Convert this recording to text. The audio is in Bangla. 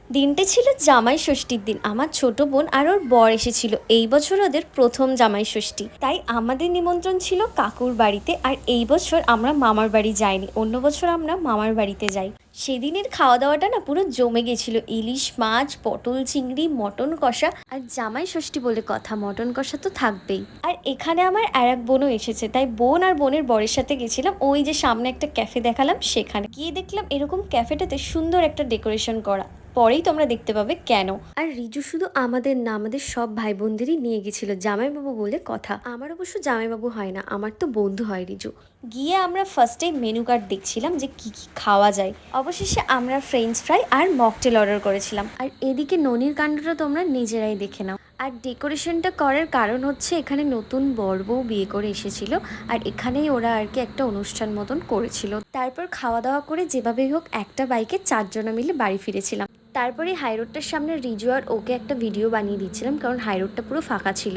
দিনটা ছিল জামাই ষষ্ঠীর দিন। আমার ছোট বোন আর ওর বর এসেছিল। এই বছর ওদের প্রথম জামাই ষষ্ঠী, তাই আমাদের নিমন্ত্রণ ছিল কাকুর বাড়িতে। আর এই বছর আমরা মামার বাড়ি যাইনি, অন্য বছর আমরা মামার বাড়িতে যাই। সেদিনের খাওয়া দাওয়াটা না পুরো জমে গেছিল। ইলিশ মাছ, পটল চিংড়ি, মটন কষা। আর জামাই ষষ্ঠী বলে কথা, মটন কষা তো থাকবেই। আর এখানে আমার আর এক বোনও এসেছে, তাই বোন আর বোনের বরের সাথে গেছিলাম ওই যে সামনে একটা ক্যাফে দেখালাম, সেখানে গিয়ে দেখলাম এরকম ক্যাফেটাতে সুন্দর একটা ডেকোরেশন করা। পরেই তোমরা দেখতে পাবে কেন। আর রিজু শুধু আমাদের না, আমাদের সব ভাই বোনদেরই নিয়ে গেছিল, জামাইবাবু বলে কথা। আমার অবশ্য জামাইবাবু হয় না, আমার তো বন্ধু হয় রিজু। গিয়ে আমরা ফার্স্টে মেনু কার্ড দেখছিলাম যে কি কি খাওয়া যায়। অবশেষে আমরা ফ্রেঞ্চ ফ্রাই আর মকটেল অর্ডার করেছিলাম। আর এদিকে ননির কাণ্ডটা তোমরা নিজেরাই দেখে নাও। আর ডেকোরেশনটা করার কারণ হচ্ছে এখানে নতুন বর বউ বিয়ে করে এসেছিল, আর এখানেই ওরা আর কি একটা অনুষ্ঠান মতন করেছিল। তারপর খাওয়া দাওয়া করে যেভাবেই হোক একটা বাইকে 4 জনা মিলে বাড়ি ফিরেছিলাম। তারপরে হাইরোডটার সামনে রিজু আর ওকে একটা ভিডিও বানিয়ে দিচ্ছিলাম, কারণ হাইরোডটা পুরো ফাঁকা ছিল।